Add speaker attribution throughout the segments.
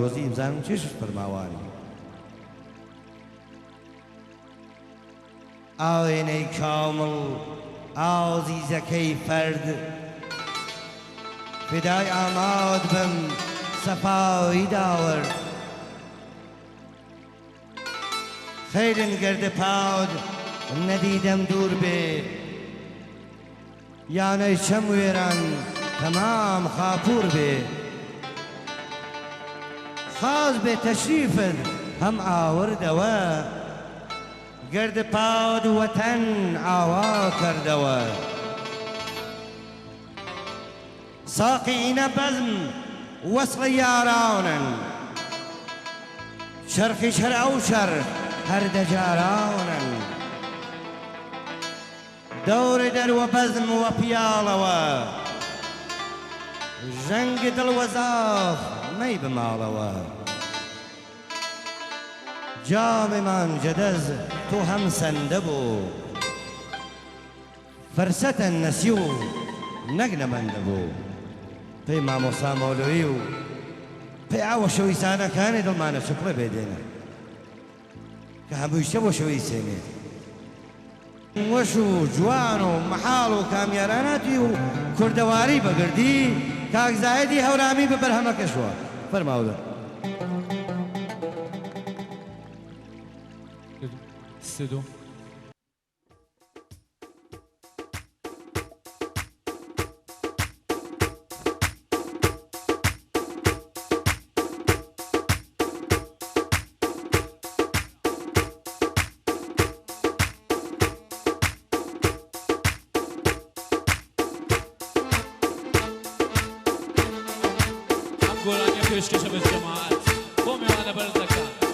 Speaker 1: وەزی بزانم چێشت فەرماوانی ئاوێنەی کامڵ ئازیزەکەی فەرد فدای ئاماد بم سەفاوی داوەرد خەیرن گەردە پاود نەدیدەم دوور بێ یانەی چەم وێران تەمام خاپوور بێ خاز بێ تەشریفت هەم ئاوردەوە گەردە پاود وەتەن ئاوا کردەوە ساقینە بەزم وەسڵی یارانن شەرخی شەر ئەو شەر هەردە جارانن دەوری دەروە بەزم وە پیاڵەوە ژەنگی دڵوەزاف مەی بماڵەوە جامێمان جەدەز تۆ هەم سەندە بوو فەرسەتە نەسی و نەک نەبەندە بوو پێی مامۆستا مۆلۆیی و پێی ئاوە شەویستانەکانی دڵمانە چپڵە بێدێنە کە هەموویشتە بۆ شەوی سێنێ وەش و جوان و مەحاڵ و کامیاراناتی و کوردەواری بەگردی کاکزایەتی هەورامی بە بەرهەمەکەشوە فەرماودە
Speaker 2: سدو گلانی پیشکش به جماعت با میوان برزکان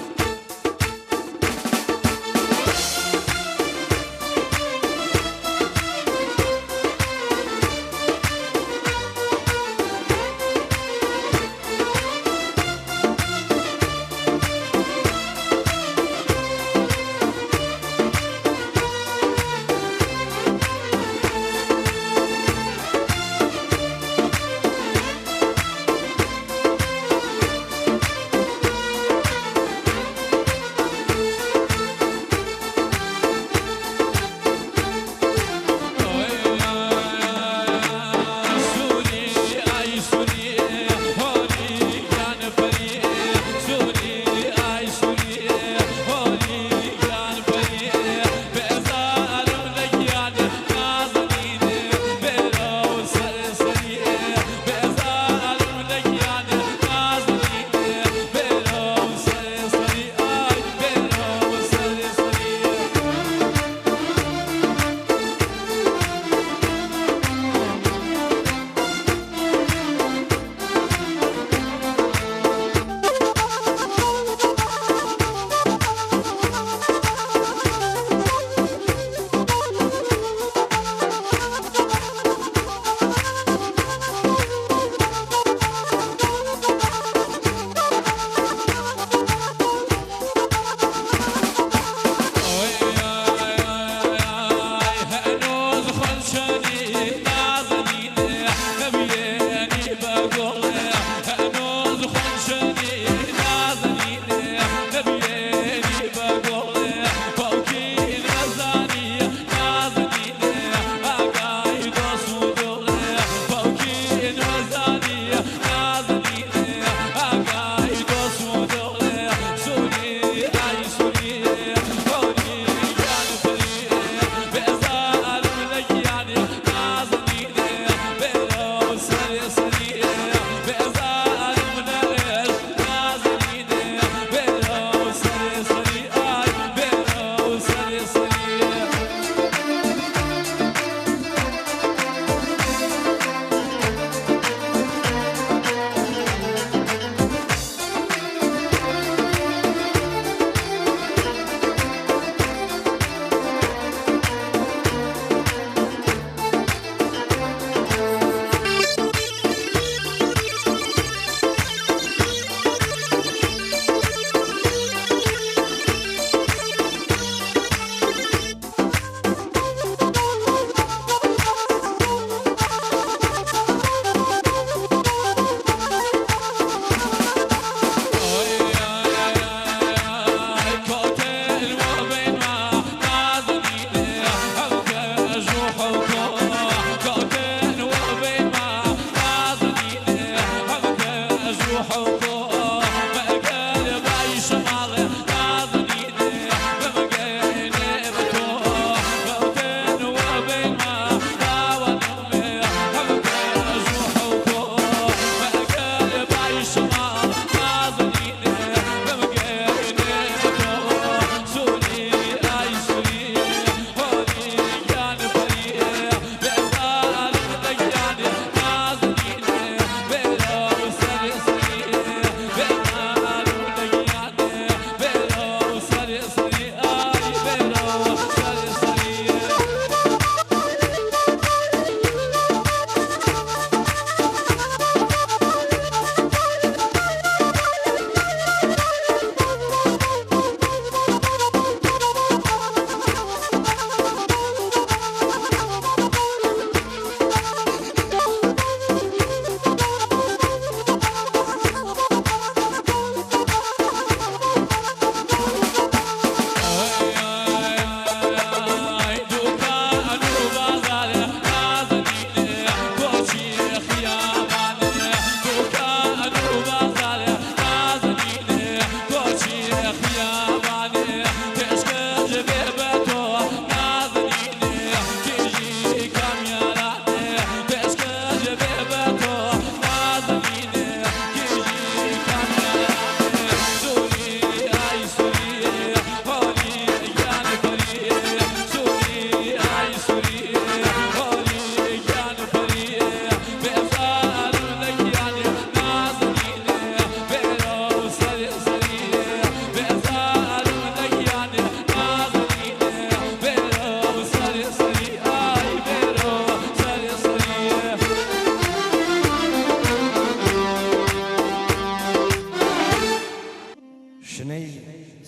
Speaker 1: شنەی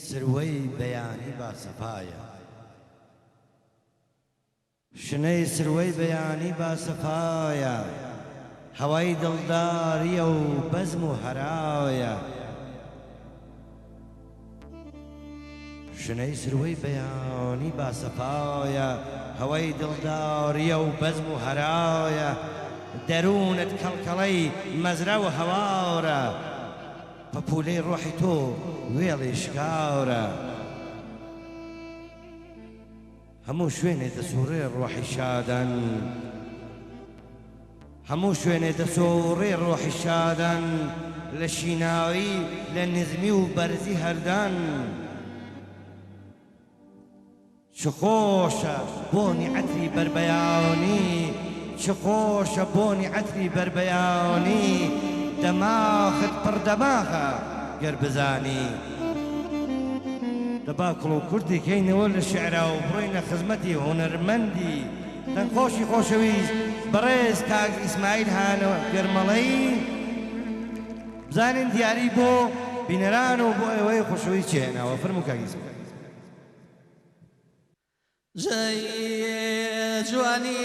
Speaker 1: سروەی بەیانی باسەفایە شنەی سروەی بەیانی باسەفایە هەوای دڵداریە و بەزم و هەرایە شنەی سروەی بەیانی باسەفایە هەوای دڵداریە و بەزم و هەرایە دەروونت کەڵکەڵەی مەزرە و هەوارە پەپولەی ڕۆحی تۆ وێڵی شکاورە هەموو شوێنێ دەسوڕێ ڕۆحی شادان هەموو شوێنێ دەسوڕێ ڕۆحی شادان لە شیناوی لە نزمی و بەرزی هەردان چ خۆشە بۆنی عەتری بەربەیانی چ خۆشە بۆنی عەتری بەربەیانی دەماخت پڕ دەماخە گەر بزانی دەبا کڵ و کوردی کەینەوە لە شێعرا و بڕۆینە خزمەتی هونەرمەندی دەنگخۆشی خۆشەویست بەڕێز کاک ئیسماعیل هانەوە گەرمەڵەی بزانین دیاری بۆ بینەران و بۆ ئێوەی خۆشەویست چی هێناوە فەرموو کاک ئیسماعیل
Speaker 3: جاي جواني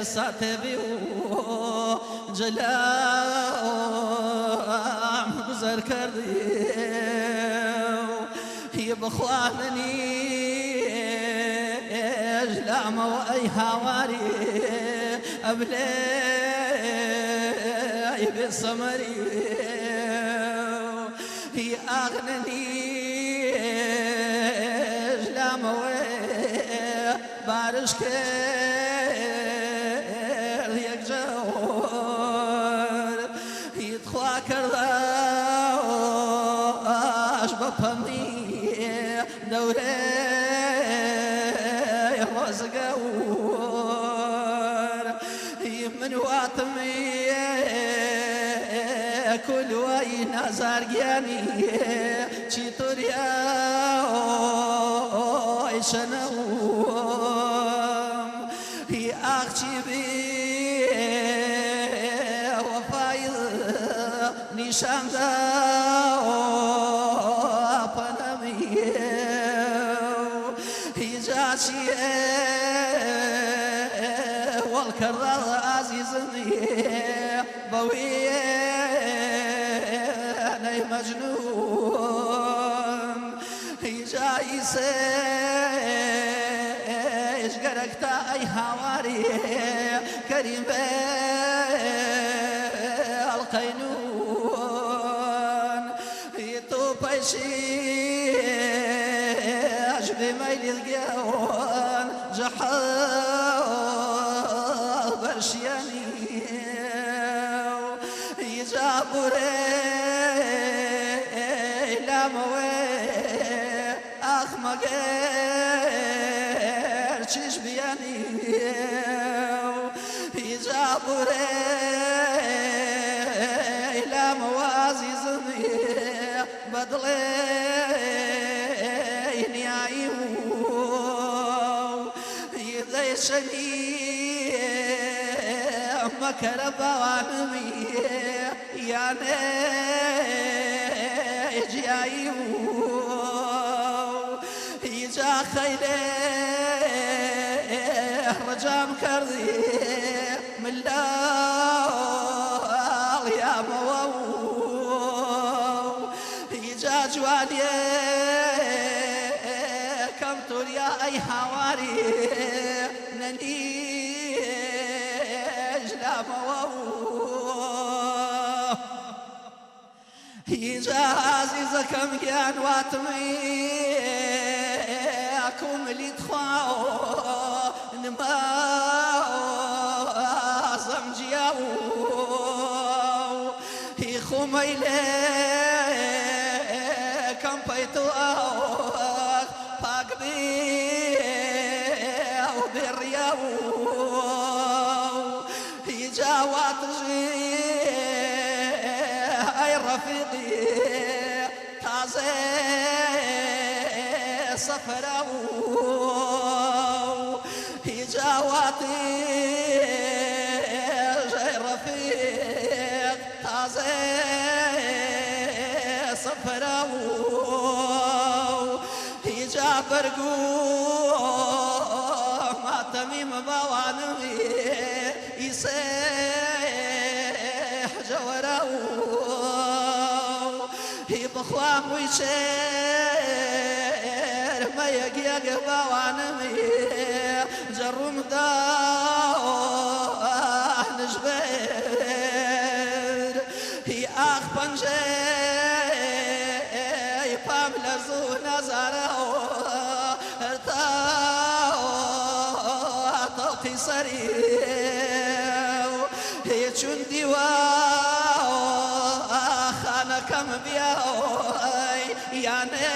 Speaker 3: ساتبي جلام گذر کردی هی بخواننی جلام و ای هواری ابلی بسمری هی اغننی بارش کرد یک جوار هیت خواه کرداش با پمی دوره روزگار من واتمی کل وی نازارگیانی چی طوریا شنو هي أختي بي وفايد نشان دا بنامي هي جاشي والكرر عزيزني بوي أنا مجنون هي جايسة قرقتا أي هواري كريم القينون يطو بيشي أجبي ميلي القيون جحال برشياني يجابوري لاموي أخمقي چیش بیانی هیجابوره ایلام و عزیزمی بدلی نیایی یدیشنی مکر بوانمی یعنی جیایی هیجا خیلی رجام كردي من لا يا موو يجا جواني كم تقول يا اي حواري نني لا موو يجا عزيزة كم كان واتمي اكم اللي تخاو نما زمجياو هي خميلة كم بيتو باق بي او بالرياو هي جاوات جي اي رفيقي تازي سفراو جواتي جاي رفيق تازي برگو ماتمیم باوانمی ایسه جوراو هی بخوام ویچر ما یگیگ باوانمی جروم دا نجبر هی آخ پنجه پام لرزو نظره طاقی سری هی چون دیوا خانه کم بیای یعنی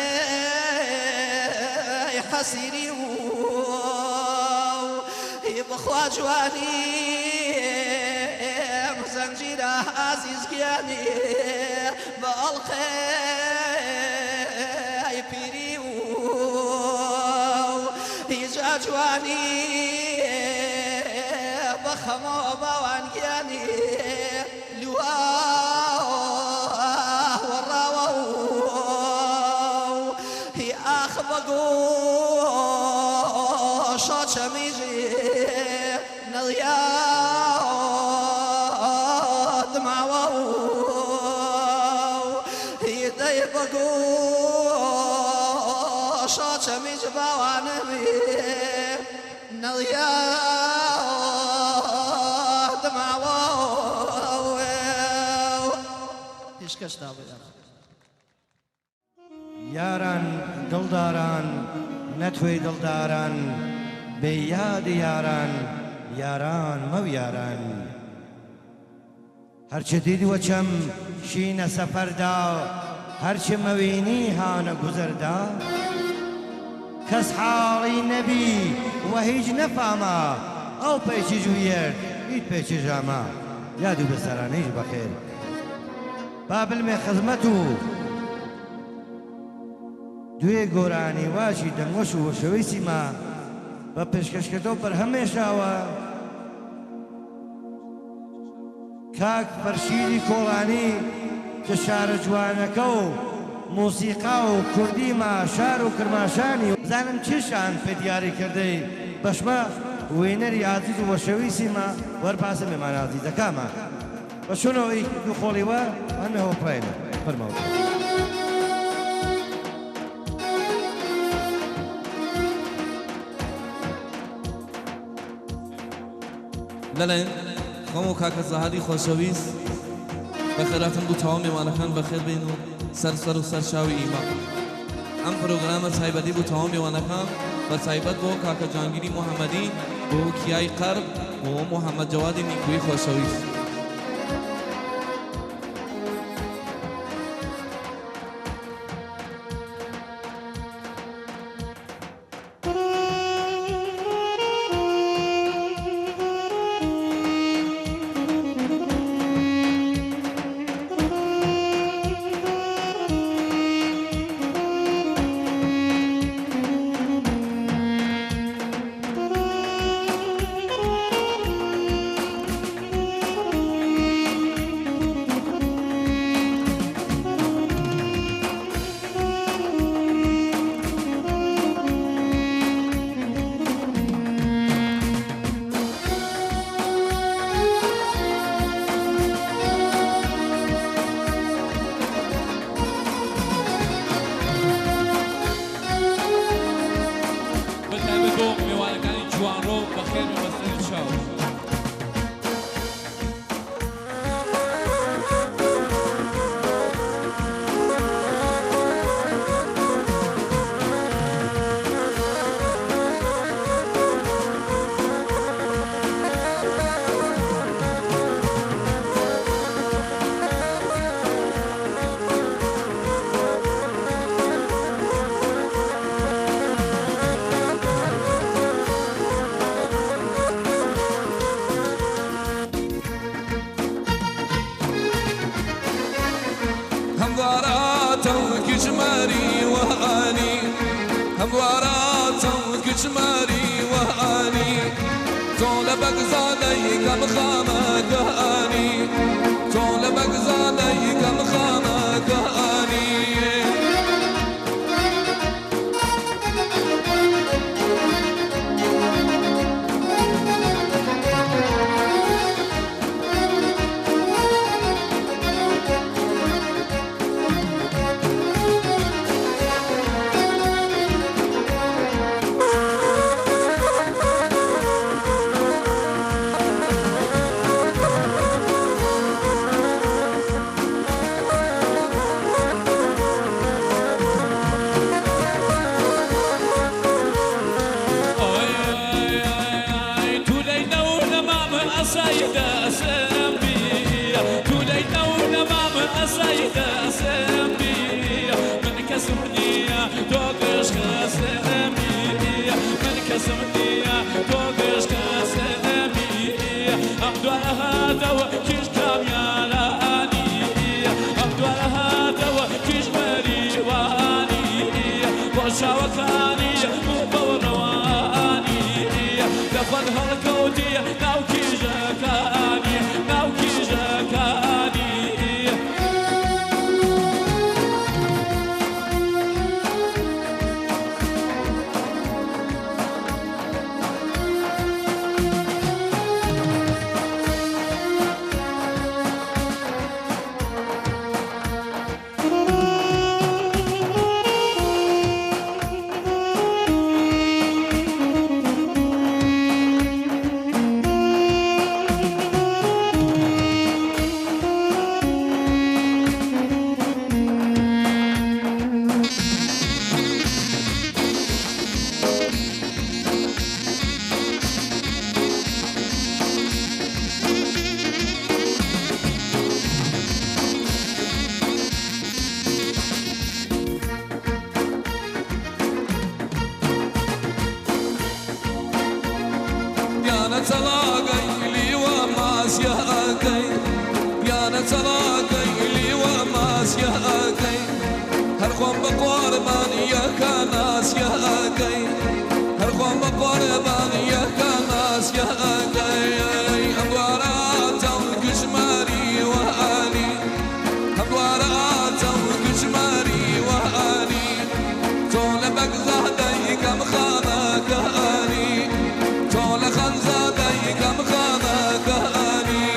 Speaker 3: حسیری هی بخوا جوانی زنجیره عزیز گیانی با الخی پیری هی جوانی بخما باوان گیانی لوا وراو هی آخ بگو شاچ میجی نلیاد معواو هی دی بگو شاچ میج باوانمی نلیاد معواو هیچ کس نبودم
Speaker 1: یاران دڵداران نەتوێی دڵداران بێیادی یاران یاران مەو یاران هەرچە دیدوە چەم شینە سەفەردا هەرچە مەوێنی هانە گوزەردا کەس حاڵی نەبی وە هیچ نەفاما ئەو پێچی جوویرد هیچ پێچی ژاما یاد و بەسەرانەیش بەخێر با بلمێ خزمەت و دوێ گۆرانی واشی دەنگۆش و وەشەوەی سیما بە پێشکەشکردەوە بەرهەمێشاوە کاک فەرشیدی کۆڵانی کە شارە جوانەکە و موسیقا و کوردی ما شار و کرماشانی زانم چێشان پێ دیاری کردەی بەشمە وێنەری عزیز و وەشەوەی سیما وەرپاسە مێمان عزیزەکەمە بە شوونەوەی دوو خۆڵیوە هەمێ هۆپڕێنە فەرمەوە
Speaker 4: لەلێن خۆم و کاکە زەهادی خۆشەویست بە خێراتن بوو تەواو میوانەکان بەخێر بین و سەر و سەر شاوی ئیما ئەم پرۆگرامە تایبەتی بوو تەواو میوانەکان بە تایبەت بۆ کاکە جانگیری محەممەدی بۆ کیای قەرب بۆ محەممەد جەوادی نیکوی خۆشەویست كجماري وهاني هموارات كجماري وهاني طول بغزالي كم خامك هاني طول بغزالي كم خامك هاني
Speaker 2: كسبني توقش خسامي من كسبني توقش خسامي أمدوار هذا وكيش كاميالاني أمدوار هذا وكيش مريواني وشاوكاني مبورواني دفن هالكودي ناوكي جاكاني ناوكي جاكاني
Speaker 4: هرقوم بقربان يا كناس يا أكي هرقوم بقربان يا كناس يا أكي أموارات الكشماري وأني أموارات الكشماري وأني طول بقزادي كم خانك أني طول خنزادي كم خانك أني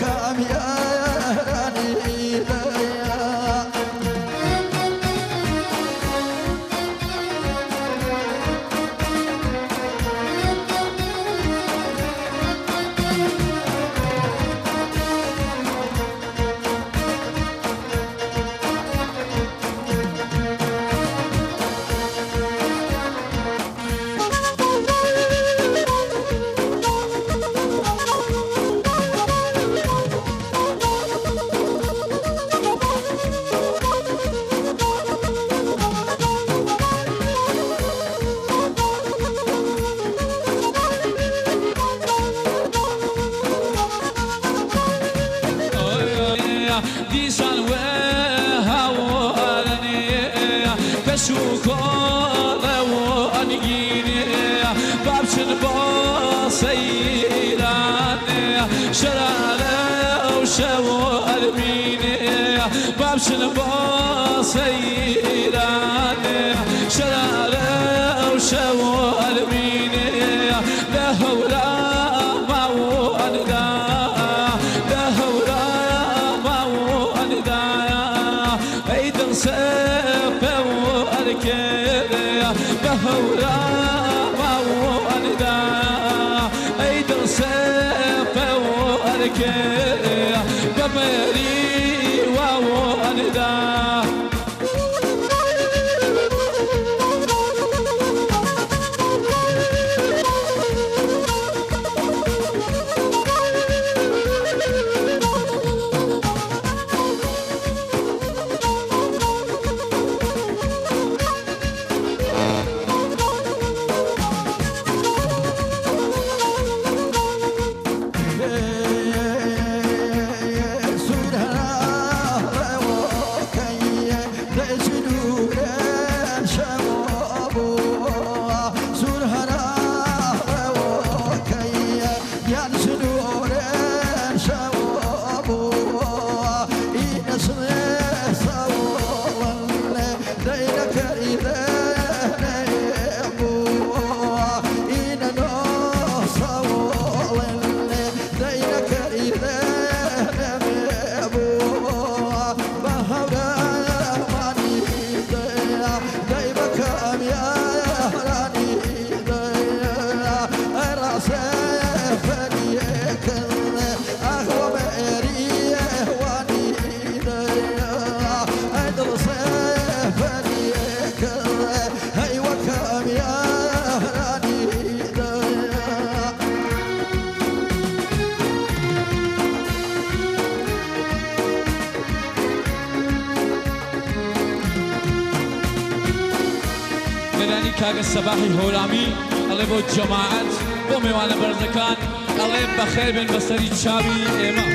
Speaker 3: وكم يراني
Speaker 2: دیسان و هوارنی بشو کاره و انگینی بابچن با سیرانه شراره و شوار بینی بابچن با سیرانه شراره و شوار بینی لهورا بهورا واندا ايدر سيف واركي بمري واندا لەلانی کاگە سەباحی هۆرامی ئەڵێ بۆ جەماعەت بۆ میوانە بەرزەکان ئەڵێ بەخێر بێن بەسەری چاوی ئێمە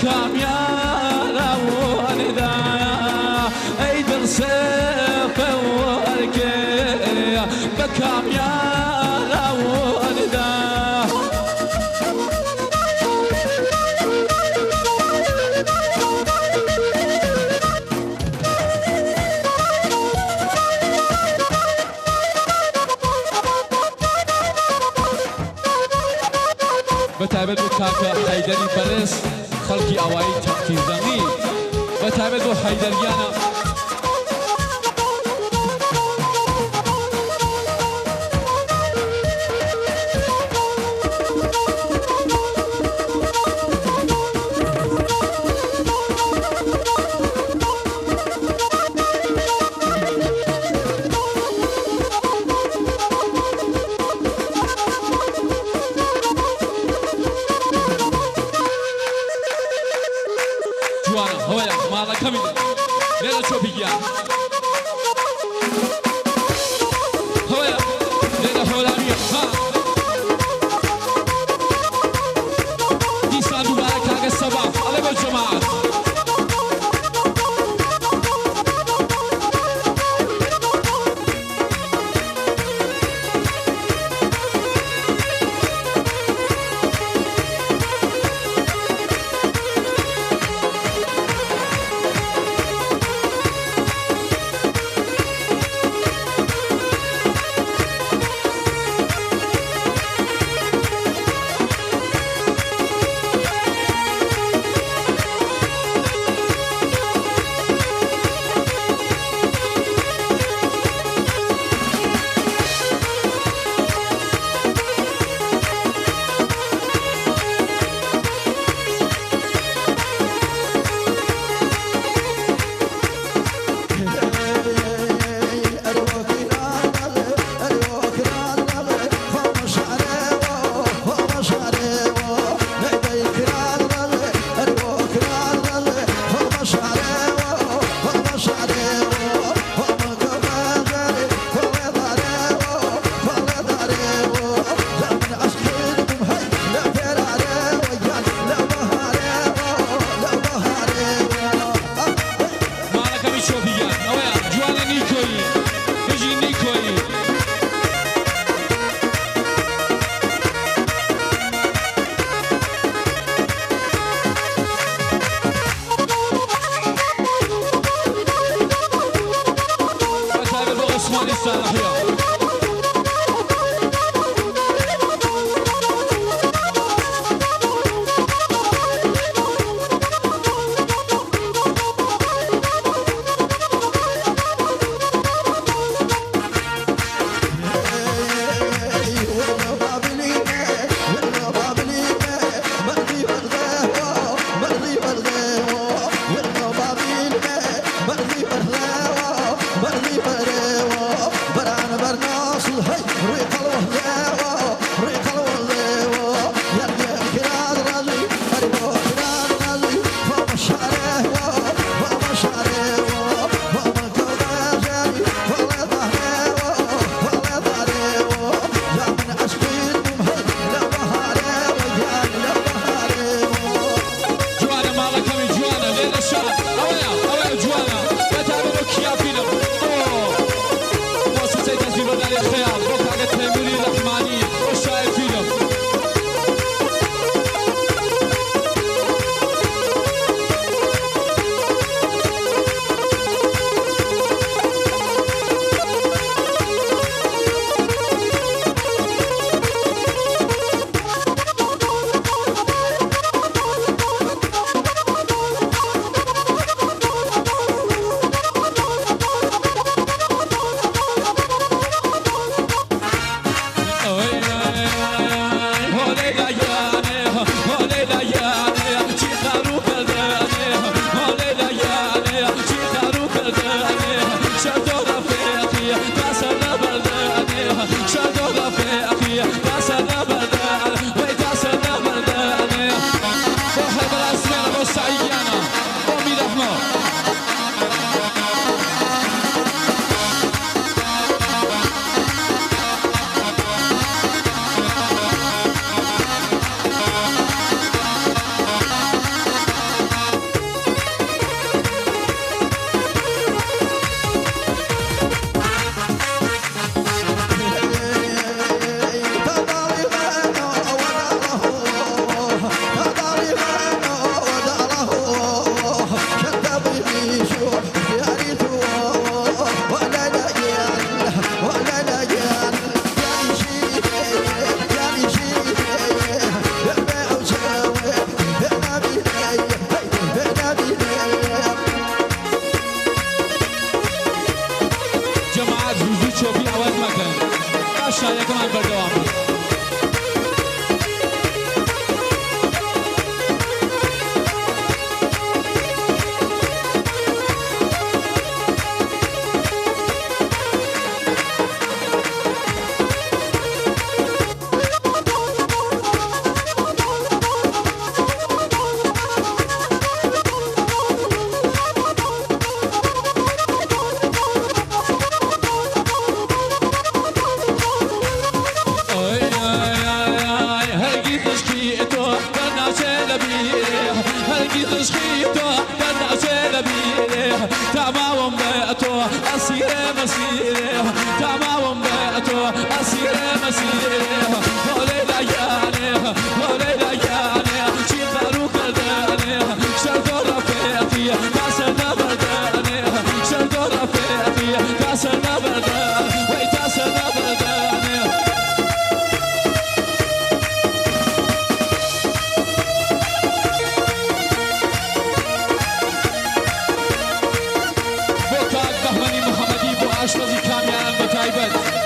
Speaker 2: بكام يا والدا ايدر سيف واركي بكام يا والدا بتعبد وكاكا حیدەری بەڕێز خەڵکی ئاوایی تەختیزەنی بەتایبەت بۆ حەیدەریانە جوانە هەوەیە ماڵەکەمی لێرە چۆپیگیان هەوەیە لێرە هۆلامیە ها دیسان دووبارە کاگە سەبا ئەڵێ بۆ جەماعەت عندي تشخيطه درنا جلبيه تمام بقته أسير مسيره تمام بقته أسير مسيره وليلة يعني وليلة يعني شي خروق داني شرق رفيقي كاسنا برداني شرق رفيقي كاسنا برداني ويتاسنا برداني بوكاك بهمني محمدي بو أشرزي كاميان بتايبت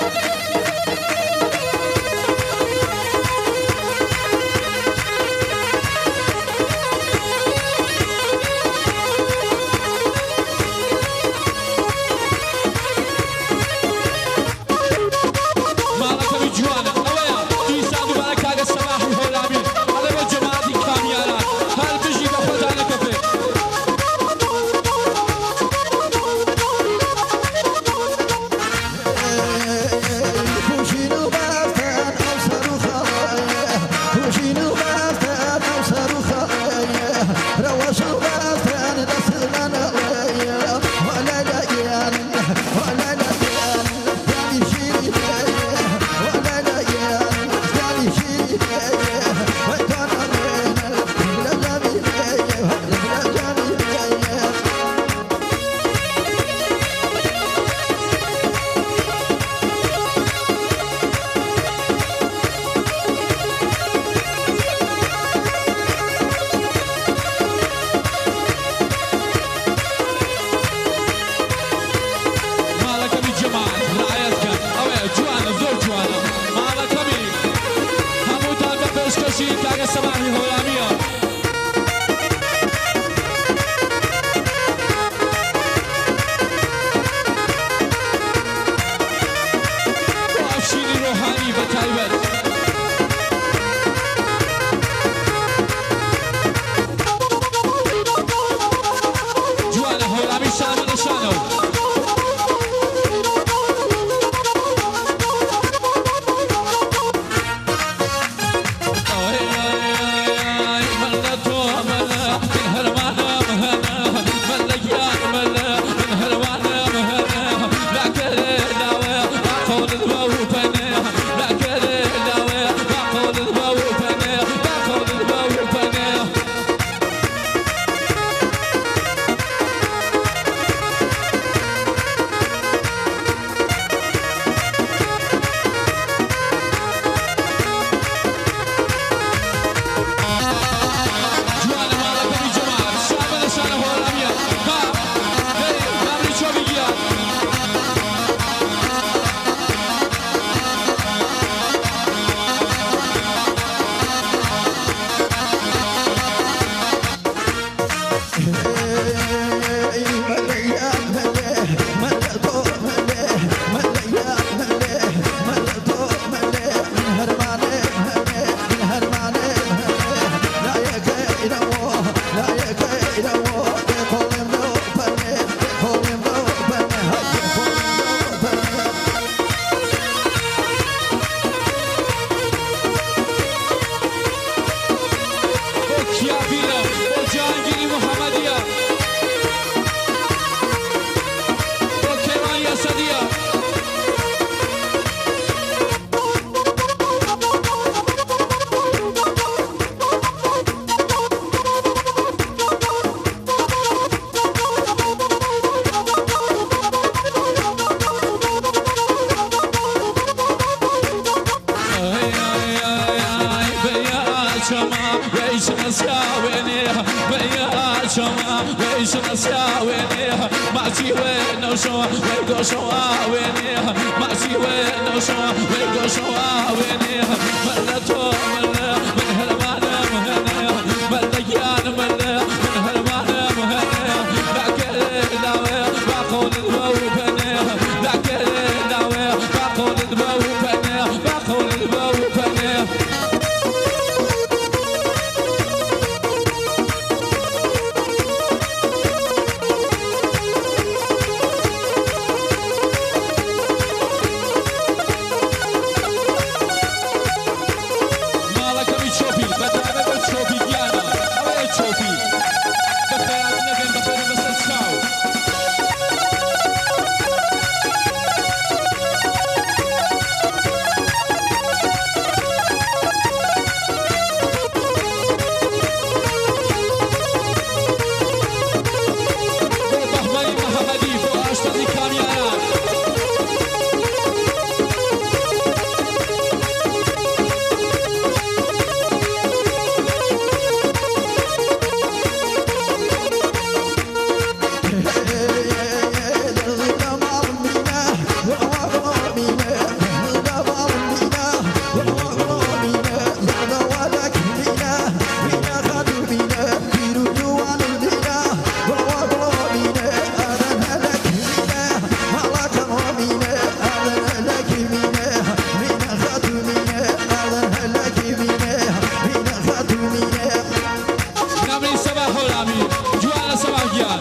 Speaker 2: هۆرامی جوانە سەماگیان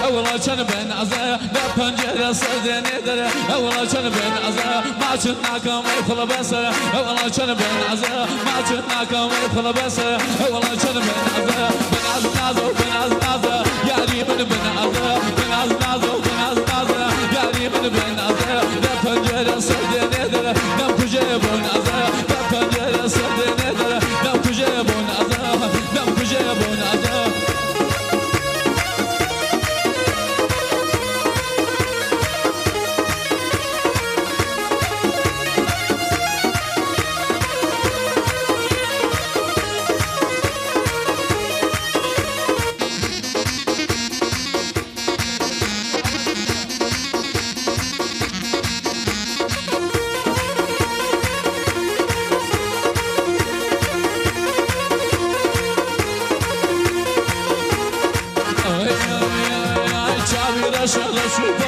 Speaker 5: اولا چن بن ازا لا پنجره سردنی داره اولا چن بن ازا ما چن ناکام خلا بس اولا چن بن ازا ما چن ناکام خلا بس اولا چن بن ازا بن از نازو بن از نازا یاری من بن ازا بن از نازو بن از نازا یاری من بن ازا لا پنجره سردنی داره نم کجا بن ازا لا پنجره سردنی داره نم کجا بن ازا نم کجا بن ازا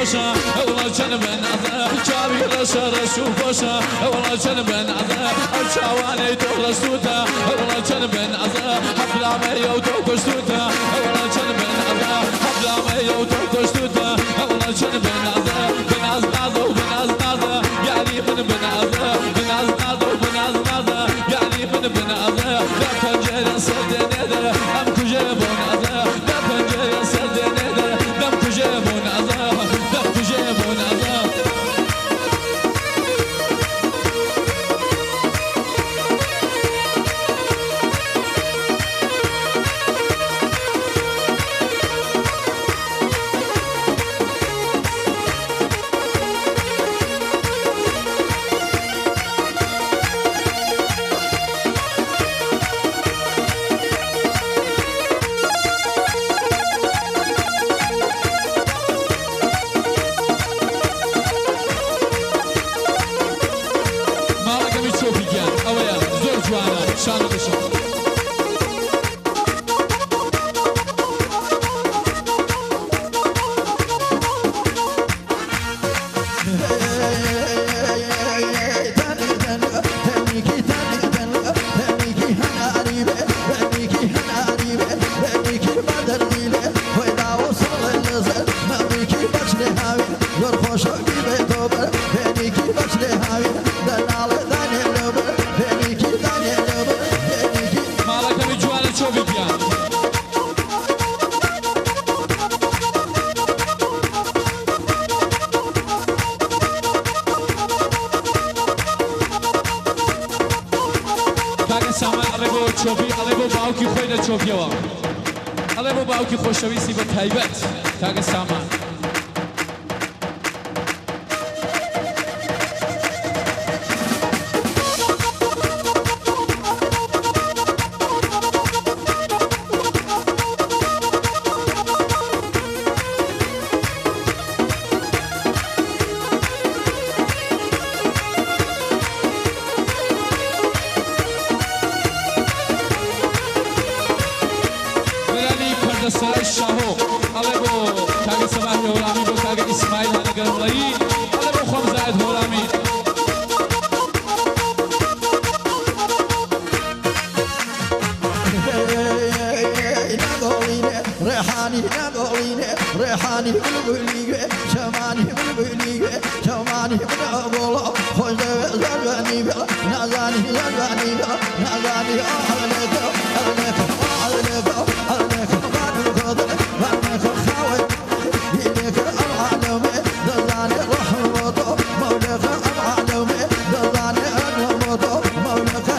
Speaker 5: اولا چن بن ازا چاوی رشو باشا اولا چن بن ازا چاوانی تو رسوتا اولا چن بن ازا حبلامه یو تو کشتوتا اولا چن بن ازا حبلامه یو تو کشتوتا اولا چن بن ازا بن از نازو بن از نازا یعنی من بن ازا بن از نازو بن از نازا یعنی من بن ازا لا پنجره سردنی داره هم کجا بن ازا لا پنجره سردنی داره هم کجا بن ازا
Speaker 2: بۆ باوکی خۆی نەچۆپیەوە ئەڵێ بۆ باوکی خۆشەویستی بە تایبەت کاگە سامان
Speaker 5: سرای شاهو ئەڵێ بۆ کاگە سەباح هەورامی بۆ کاگە ئیسماعیل هەنەگەڵەیی ئەڵێ بۆ خۆم زاید هەورامی
Speaker 6: ريحاني نقوليني ريحاني بلبلية شماني بلبلية شماني بلبلا خوش زرباني بلا نازاني زرباني بلا نازاني أهلك أهلك أهلك أهلك بانك بانك خاوي يديك العالم دزاني رحمته مولك العالم دزاني رحمته مولك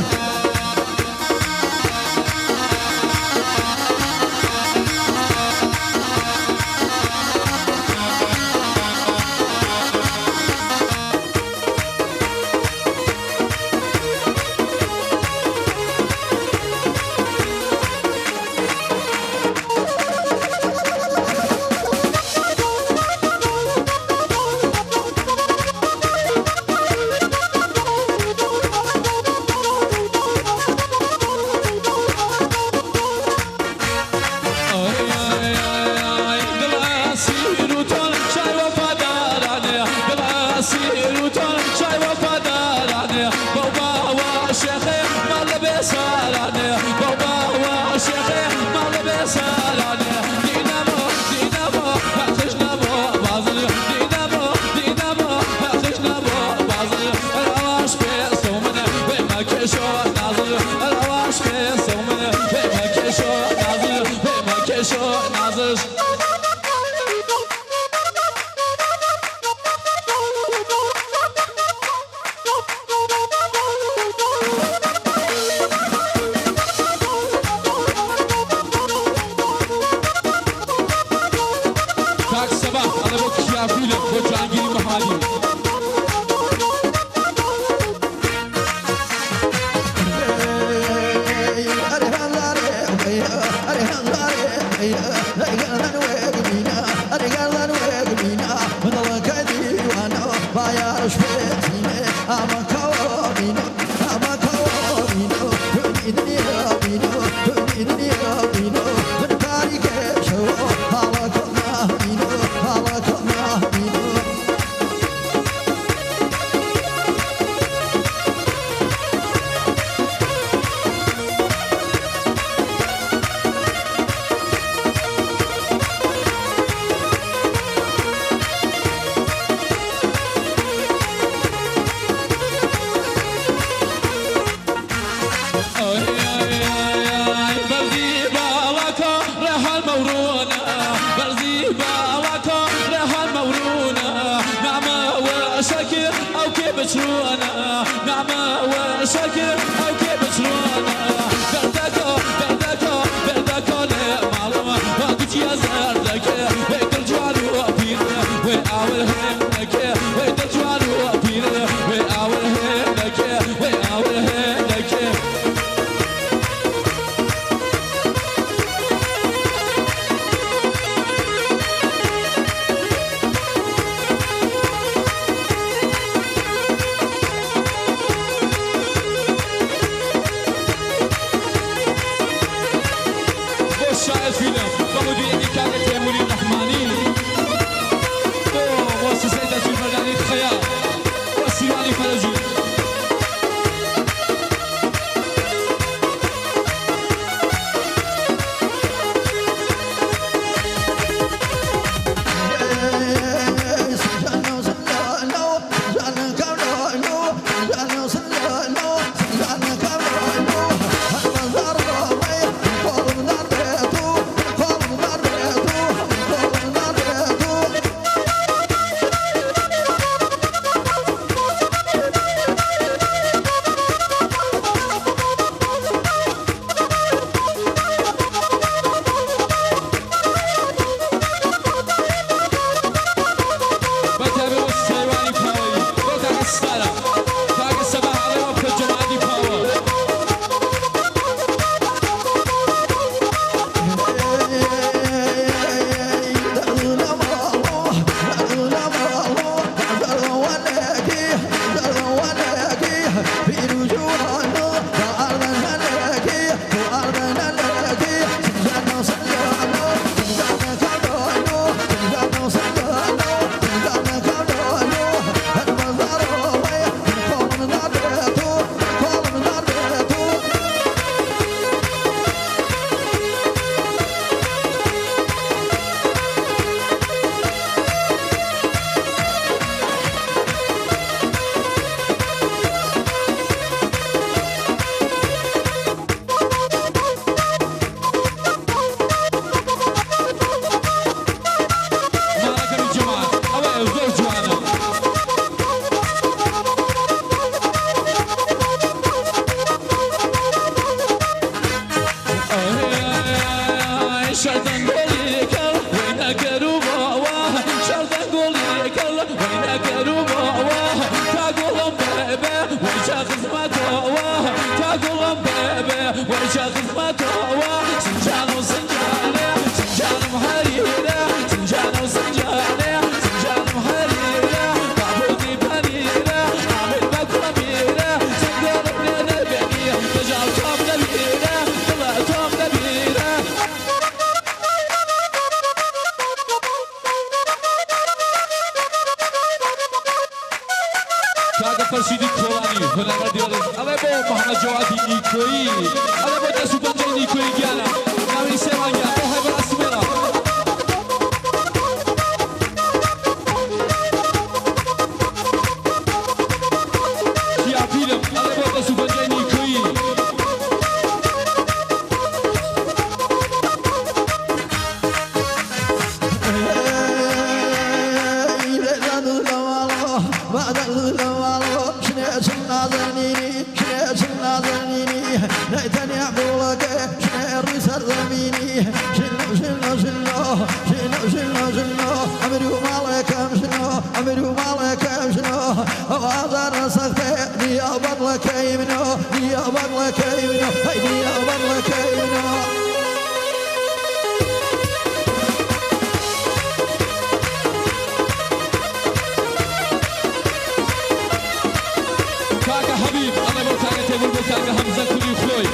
Speaker 2: رشیدی کلانی هنرمندی ale bo محمد جوادی نیکویی ale bo دستو پنجه نیکویی گیانا نامی سیوان گیا bo های برا سمیرا کیا پیرم ale bo دستو پنجه نیکویی
Speaker 6: ليتني أقولك شنو الرسال زميني شنو أمري مالك أمري مالك شنو وهذا رسختي دي أبد لك يمنو دي أبد لك يمنو دي أبد لك يمنو
Speaker 2: كاكا حبيب الله بو كاكا تيبل بو كاكا حمزة كلي خوي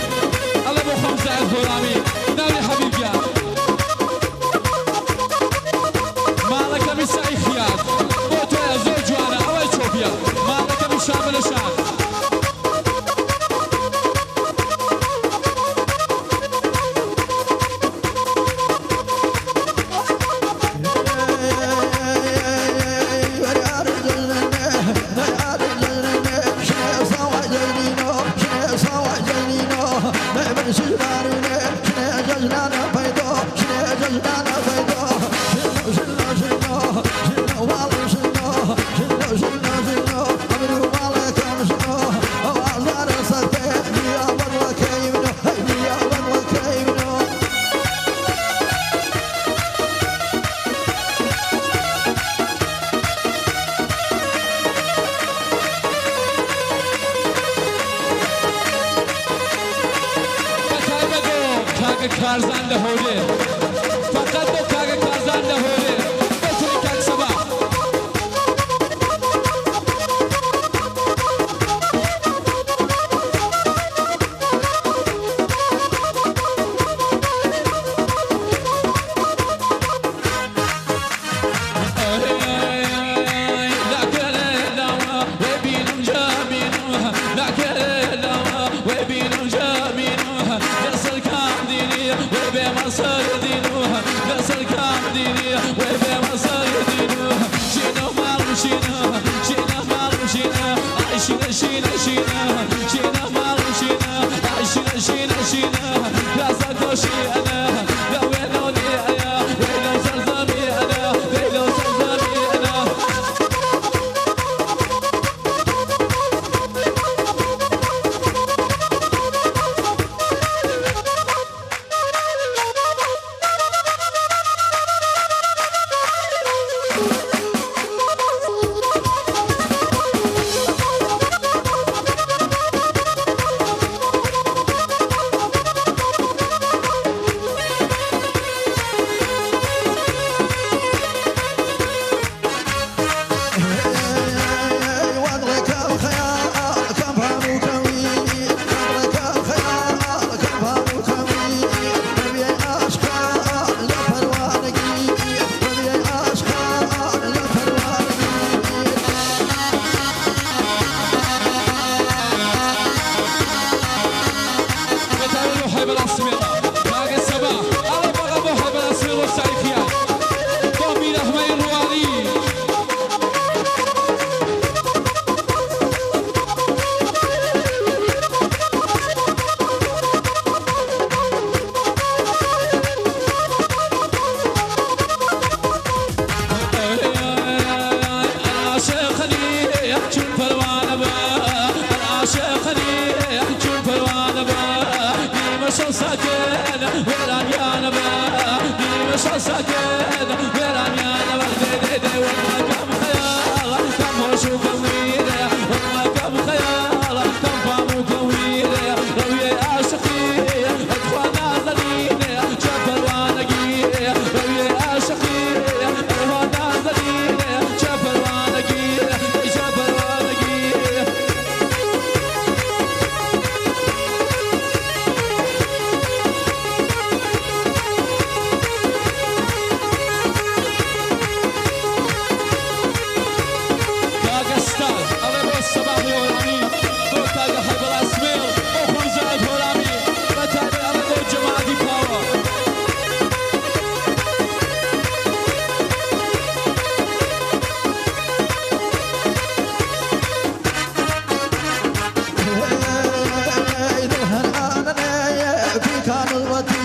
Speaker 2: الله بو حمزة الغرامي ناوي حبيب يا مالك مسعي خيار بو تويا زور جوانا اوي شوفيا مالك مشامل شان کارزن لهوله فقط با کاغ کارزن لهوله بتونی کاغ سبا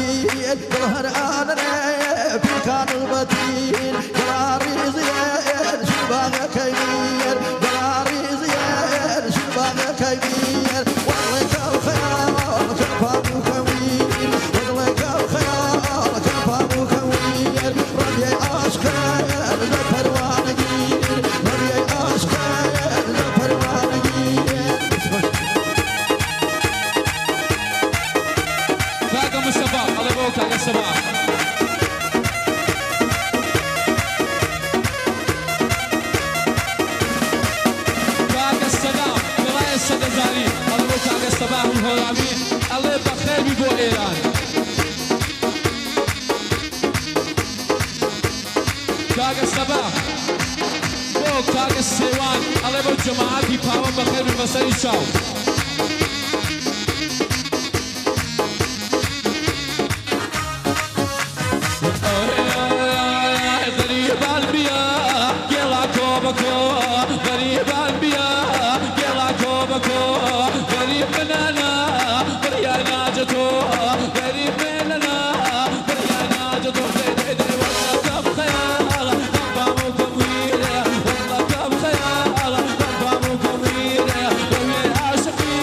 Speaker 6: زين ظهر انا في كان البتين قراري زين شبابك يمين قراري زين شبابك يمين ولك الخيال كفى مكوين ولك الخيال كفى مكوين ربي اشكال زفر وانقين ربي اشكال زفر وانقين
Speaker 2: كاكا مصطفى الله يبارك كاكا الصباح كاكا السلام قراية السدزاري الله يبارك كاكا الصباح والهرامي الله يبقى خير بيبو إيران كاكا الصباح بو كاكا السيوان الله يبارك جماعتي باوان بخير بالمسائي شاو غريب الانبياء يلا كوبكو غريب الانبياء يلا كوبكو غريب مننا بريانا جتو غريب مننا بريانا جتو والله كم خيال نظام كبير والله كم خيال نظام كبير وهي عاشقين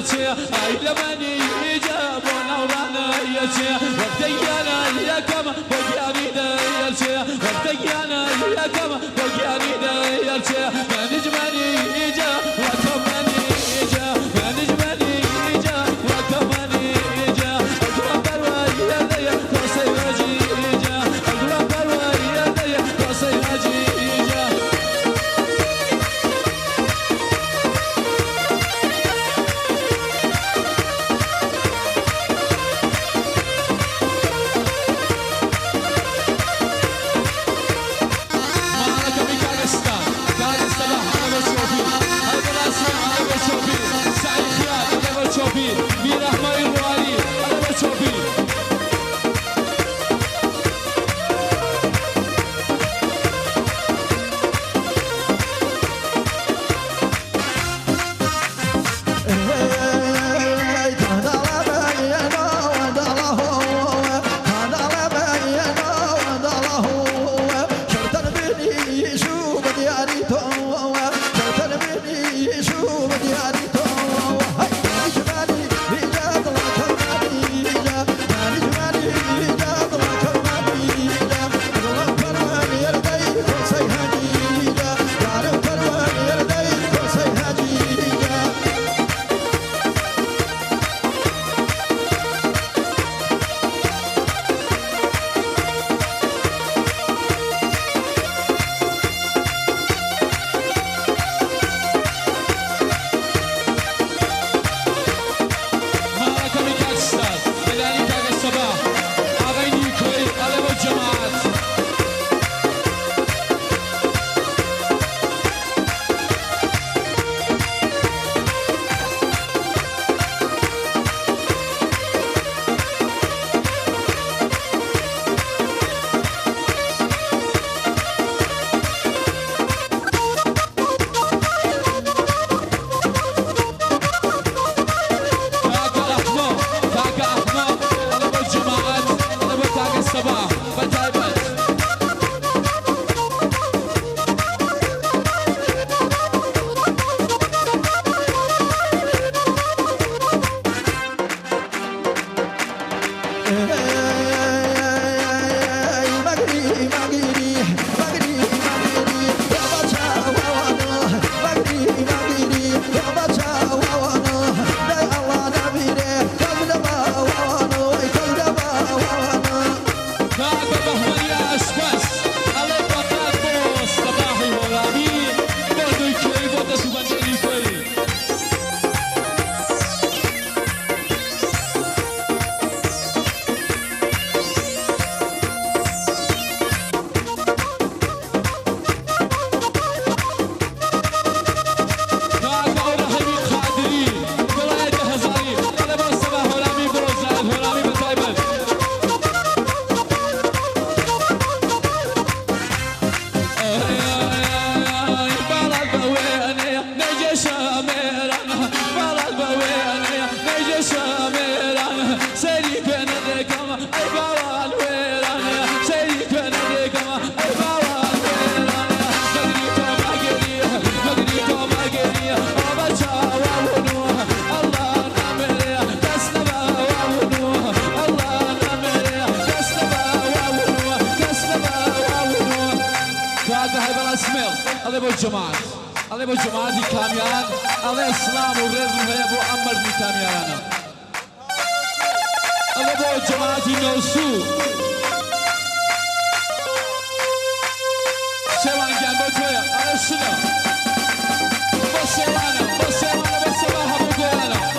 Speaker 5: يرجع عيد مني يجاب ونورانا يرجع وقتيانا يكما بقياني دا يرجع وقتيانا يكما بقياني دا يرجع ما نجمني يجاب وكمني يجاب ما نجمني يجاب وكمني يجاب أقوى برواي يدي قصي وجي يجاب أقوى برواي يدي قصي وجي يجاب جماعت الله با جماعتی کامیان الله اسلام و رزق هیا با امردی کامیانا الله با جماعتی نوسو سوان گن با تویا الله شنا با سوانا با سوانا با سوانا با گوانا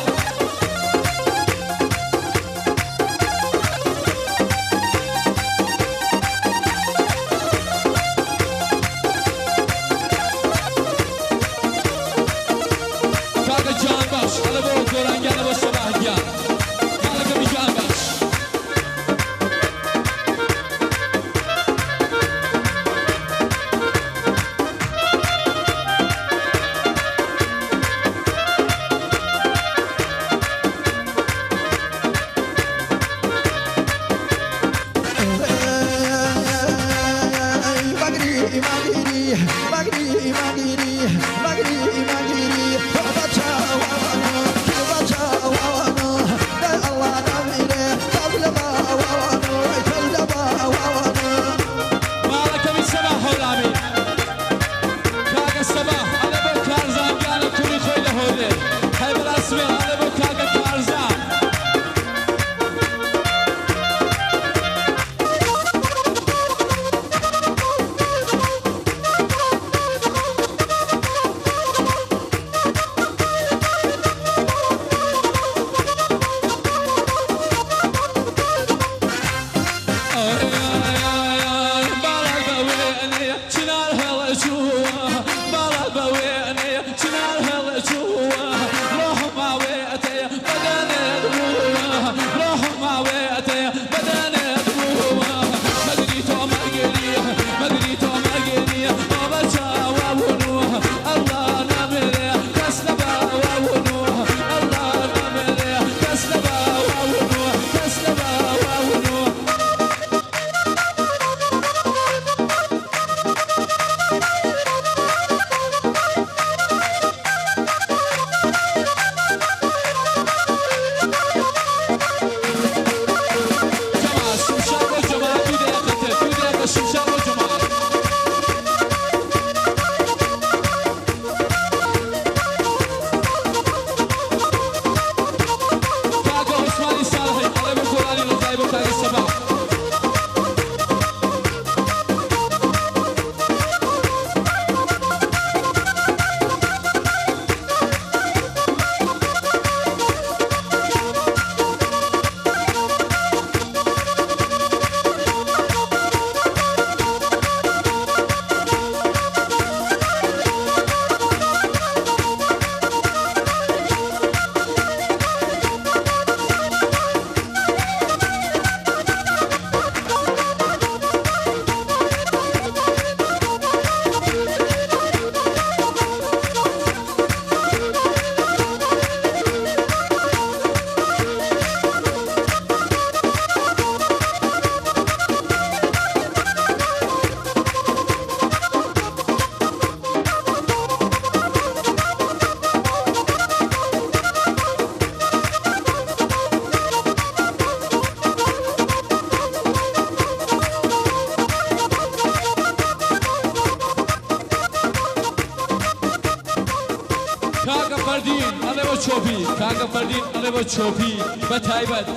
Speaker 2: کاکە فەردین ئەڵێ بۆ چۆپی کاکە فەردین ئەڵێ بۆ چۆپی بە تایبەت